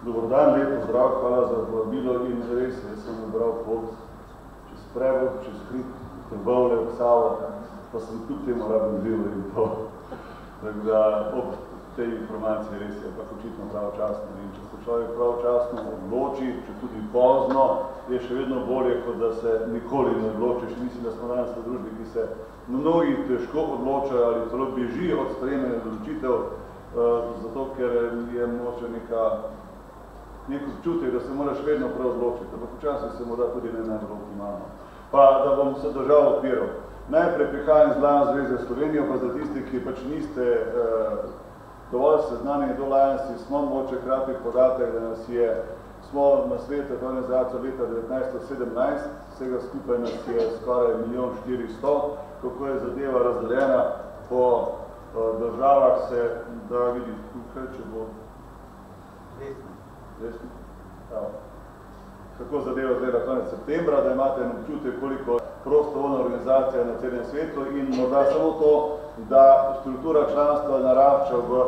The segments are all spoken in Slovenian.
Dobar dan, lep pozdrav, hvala za povabilo in res, jaz sem nabral pot čez Prevod, čez Hrib, Trbovlje, Savo, pa sem tudi temu rabim bil in to. Tako da ob tej informaciji res je pa očitno pravočasno. In če se človek pravočasno odloči, če tudi pozno, je še vedno bolje, kot da se nikoli ne odločiš. Mislim, da smo danes v družbi, ki se mnogi težko odločajo ali celo bežijo od sprejemanja odločitev, zato ker je moče nek občutek, da se moraš vedno prav odločiti, ampak včasih se mora tudi ne najbolj optimalno. Pa da bom se držal okvirov. Najprej prihajam iz Lions zveze Slovenijo, pa za tisti, ki pač niste dovolj seznanjeni do Lions, smo moče kratek podatek, da smo na svetu organizacijo leta 1917, vsega skupaj nas je skoraj 1.400.000, kako je zadeva razdeljena po državah se, da vidim tukaj, če bo resno. Kako zadeva zdaj konec septembra, da imate en občutek, koliko prostovoljna organizacija na celem svetu in morda samo to, da struktura članstva narašča v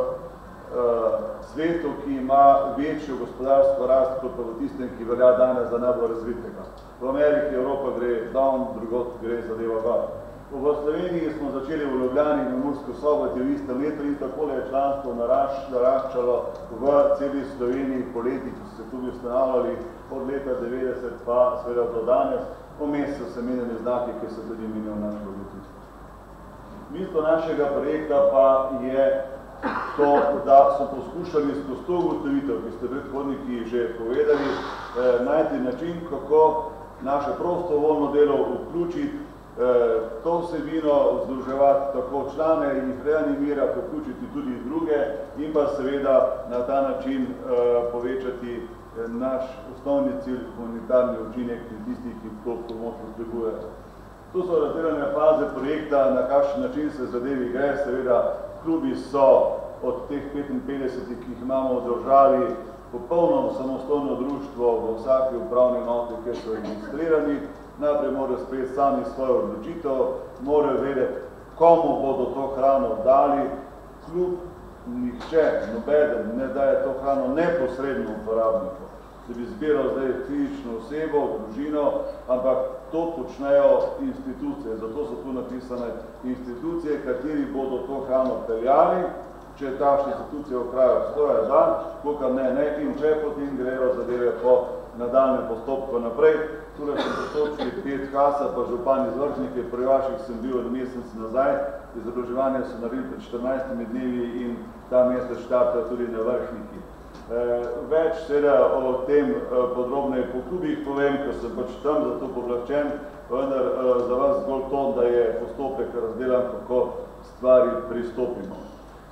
svetu, ki ima večjo gospodarsko rast kot pa v tistem, ki velja danes za najbolj razvitega. V Ameriki Evropa gre down, drugod gre zadeva gor. V Sloveniji smo začeli v Ljubljani in v Mursko Soboti v istem letu in takole je članstvo naraščalo v celi Sloveniji po letih, ki so se tudi ustanavljali od leta 90 pa seveda do danes. Vmes so se menjali znaki, ki so tudi menjali naš odločitev. Bistvo našega projekta pa je to, da so poskušali skozi to ugotovitev, ki ste predhodniki že povedali, najti način, kako naše prostovoljno delo vključiti, to vsebino združevati tako člane in jih reanimirati, vključiti tudi druge in pa seveda na ta način povečati naš osnovni cilj, humanitarni učinek in tistih, ki to pomoč potrebujejo. To so razdeljene faze projekta, na kakšen način se zadevi gre. Seveda, klubi so od teh 55, ki jih imamo v državi, popolnoma samostojno društvo v vsaki upravni enoti, kjer so registrirani. Najprej morajo sprejeti sami svojo odločitev, morajo vedeti, komu bodo to hrano dali. Klub nihče, nobeden ne daje to hrano neposredno uporabniku. Se bi zbiral zdaj fizično osebo, družino, ampak to počnejo institucije. Zato so tu napisane institucije, kateri bodo to hrano peljali. Če takšne institucije v kraju obstojajo, da, kolikor ne, in če potem grejo zadeve po nadaljnem postopku naprej. Tule sem postočili 5 Hasa, pa župan iz Vrhnike, pri vaših sem bil od mesec nazaj, izobraževanje so naredili pred 14 dnevi in ta mesec štarta tudi na Vrhniki. Več seveda o tem podrobneje po klubih povem, ker sem pač tam zato povlaščen, vendar za vas zgolj to, da je postopek razdelan, kako stvari pristopimo.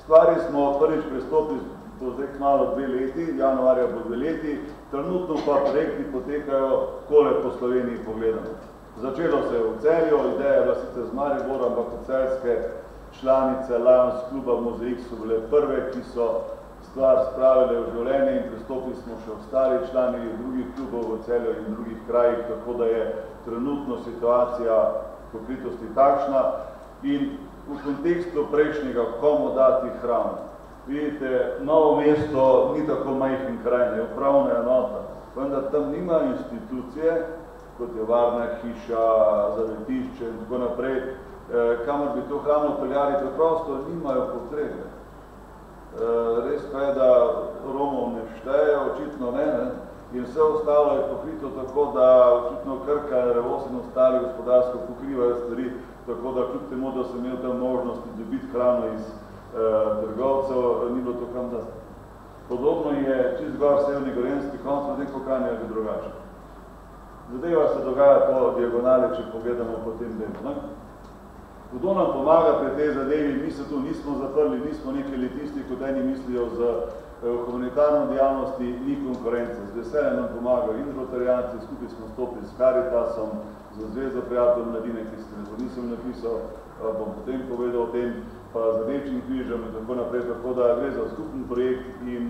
Stvari smo prvič pristopili do zdaj kmalu 2 leti, januarja bo 2 leti, trenutno pa projekti potekajo kole po Sloveniji pogledano. Začelo se je v Celju, ideja je bila sicer z Mariborom, ampak celjske članice Lions kluba Mozaik so bile prve, ki so stvar spravile v življenje in pristopili smo še ostali člani drugih klubov v Celju in drugih krajih, tako da je trenutno situacija pokritosti takšna in v kontekstu prejšnjega, komu dati hrano. Vidite, Novo mesto ni tako majhen kraj, je upravna enota, vendar tam nima institucije, kot je varna hiša, zavetišče in tako naprej, kamor bi to hrano peljali, preprosto nimajo potrebe. Res pa je, da Romov ne šteje, očitno ne, in vse ostalo je pokrito tako, da očitno Krka, Revoz in ostali gospodarsko pokrivajo stvari, tako da kljub temu, da sem imel tam možnosti dobiti hrano iz trgovcev, ni bilo to kam da. Podobno je čist gor severni Gorenjski konc, v neko krajnje je drugače. Zadeva se dogaja po diagonali, če pogledamo po tem delu. Kdo nam pomaga pri tej zadevi? Mi se tu nismo zaprli, nismo neki elitisti, kot eni mislijo z humanitarno dejavnosti, ni konkurence. Z veseljem nam pomagajo in rotarijanci, skupaj smo stopili s Caritasom, z Zvezo prijateljev mladine, ki se nisem napisal, bom potem povedal o tem, pa z Rdečim križem in tako naprej, tako da gre za skupen projekt in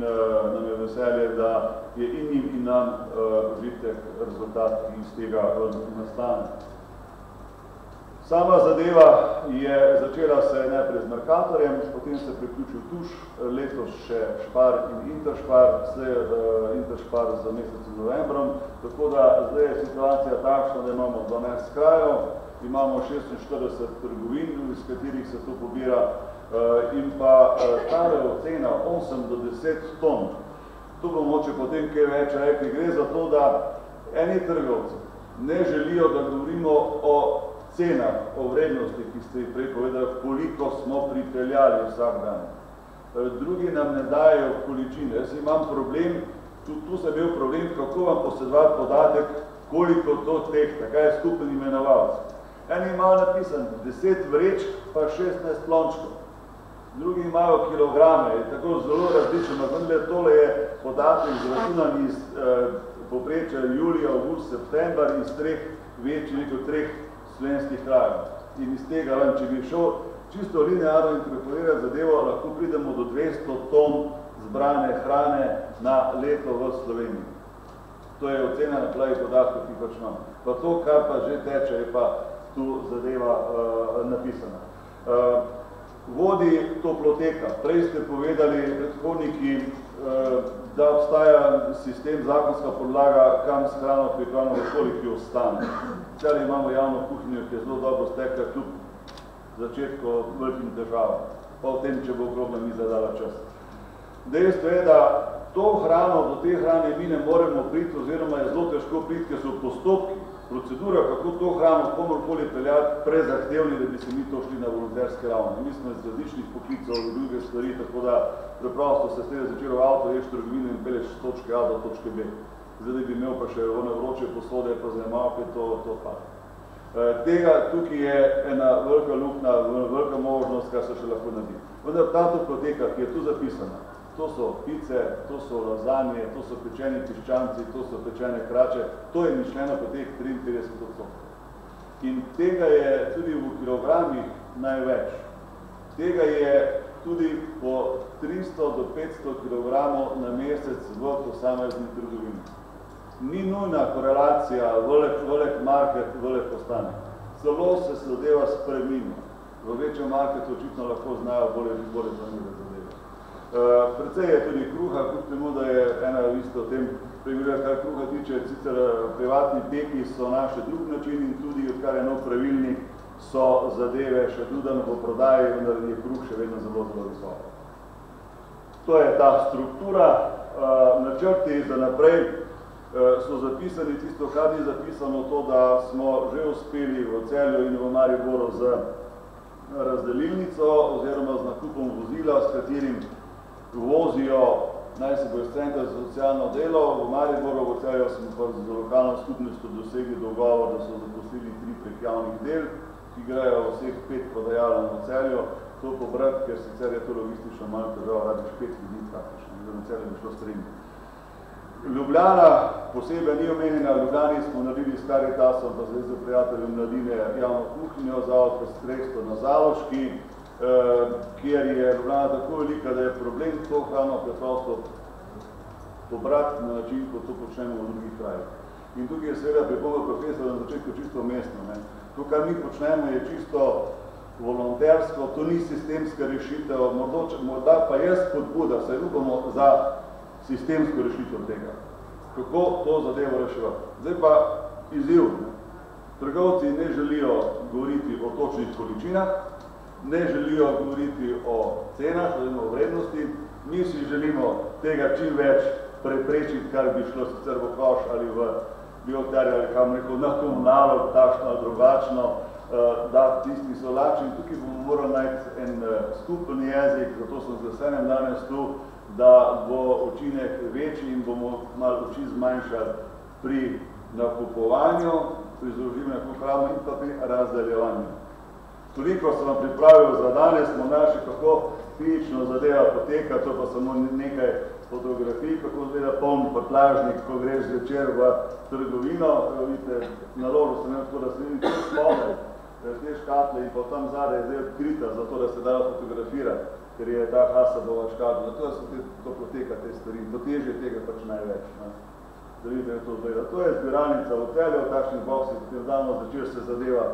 nam je veselje, da je in njim in nam užitek rezultat, ki iz tega nastane. Sama zadeva je začela se najprej z Mercatorjem, potem se priključil Tuš, letos še Špar in Interšpar, zdaj Interšpar za mesecem novembrom, tako da zdaj je situacija takšna, da imamo 12 krajev, imamo 46 trgovin, iz katerih se to pobira, in pa tale ocena 8 do 10 ton. Tu bomo moče potem kaj več rekli, gre za to, da eni trgovci ne želijo, da govorimo o cenah, o vrednosti, ki ste jih prej povedali, koliko smo pripeljali vsak dan. Drugi nam ne dajo količine. Jaz imam problem, tu sem imel problem, kako vam posedovati podatek, koliko to tehta, kaj je skupen imenovalc. Eni imajo napisan 10 vrečk, pa 16 lončkov. Drugi imajo kilograme, je tako zelo različno, vendar tole je podatek izračunan iz povprečja julija, avgust, september, iz treh slovenskih krajev. In iz tega, če bi šel čisto linearno interpretirati zadevo, lahko pridemo do 200 ton zbrane hrane na leto v Sloveniji. To je ocena na podlagi podatkov, ki pač imam. Pa to, kar pa že teče, je pa tu zadeva napisana. Vodi toploteka. Prej ste povedali predhodniki, da obstaja sistem, zakonska podlaga, kam s hrano pripravljamo, koliko ostane. Celi imamo javno kuhinjo, ki je zelo dobro stekla kljub začetku velikim težavam. Pa o tem, če bo okrogla miza dala čas. Dejstvo je, da to hrano, do te hrane mi ne moremo priti, oziroma je zelo težko priti, ker so postopki, procedura, kako to hrano komorkoli peljati, prezahtevni, da bi se mi to šli na volonterske ravni. Mi smo iz različnih poklicov, druge stvari, tako da preprosto se ste začelo v avto, ješ trgovino in pelješ z točke A do točke B. Zdaj, da bi imel pa še one vroče posode, pa zajemalke, to pa. Tega tukaj je ena velika luknja, velika možnost, kar se še lahko naredi. Vendar ta toploteka, ki je tu zapisana, to so pice, to so lazanje, to so pečeni piščanci, to so pečene krače, to je mišljeno po teh 53%. In tega je tudi v kilogramih največ. Tega je tudi po 300 do 500 kilogramov na mesec v posamezni trgovini. Ni nujna korelacija velik market, velik postane. Celo se zadeva spreminja. V večjem marketu očitno lahko znajo bolje zanimive zadeve. Precej je tudi kruha, kljub temu, da je ena isto o tem pregovorila, kar kruha tiče, sicer privatni peki so naše drug način in tudi, odkar je nov pravilnik, so zadeve še tudi v prodaji, vendar je kruh še vedno zelo visoko. To je ta struktura, načrti za naprej so zapisani, tisto, kar ni zapisano, to, da smo že uspeli v Celju in v Mariboru z razdelilnico oziroma z nakupom vozila, s katerim vozijo, naj se bo iz centra za socialno delo, v Mariboru, v Celju smo pa z lokalno skupnostjo dosegli dogovor, da so zaposlili 3 prek javnih del, ki grejo vseh 5 podajalov v Celju, to pobrati, ker sicer je to logistično malo težava, rabiš 5 ljudi praktično, da na Celju bi šlo strinjati. Ljubljana posebej ni omenjena, v Ljubljani smo naredili s Caritasom, pa zdaj za prijateljem mladine javno kuhinjo, zavod Prestrehstvo na Zaloški, kjer je Ljubljana tako velika, da je problem to hrano preprosto pobrati na način, kot to počnemo v drugih krajih. In tukaj je seveda pripomba profesora na začetku čisto mestno. To, kar mi počnemo, je čisto volontersko, to ni sistemska rešitev, morda pa je spodbuda, saj upamo za sistemsko rešitev tega. Kako to zadevo reševati? Zdaj pa izziv. Trgovci ne želijo govoriti o točnih količinah, ne želijo govoriti o cenah, o vrednosti. Mi si želimo tega čim več preprečiti, kar bi šlo sicer v koš ali v bioterje ali kam rekel na komunalo, takšno ali drugačno, da tisti so lačni. Tukaj bomo morali najti en skupen jezik, zato sem z veseljem danes tu, da bo učinek večji in bomo malo oči zmanjšali pri nakupovanju, pri zauživanju hrane in pa pri razdeljevanju. Toliko sem vam pripravil za danes, smo našli, kako fizično zadeva poteka, to pa samo nekaj fotografij, kako zgleda poln prtlažnik, ko greš zvečer v trgovino. Vidite, naložil sem tako, da se vidim tudi spomnil, te škatle in pa tam zadaj je zdaj odkrita, zato da se dajo fotografirati, ker je ta Hasadova škatla. Zato da se toploteka te stvari, to težje tega pač največ. Da vidite, to zgleda. To je zbiralnica v Celju, v takšnih boksih, potem damo začer se zadeva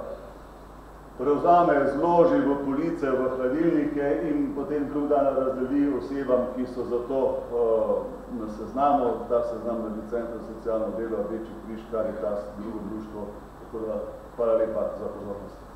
prevzame, zloži v police, v hladilnike in potem drug dan razdeli osebam, ki so za to na seznamu. Ta seznam naredi Center za socialno delo, Rdeči križ, Karitas, drugo društvo. Tako da, hvala lepa za pozornost.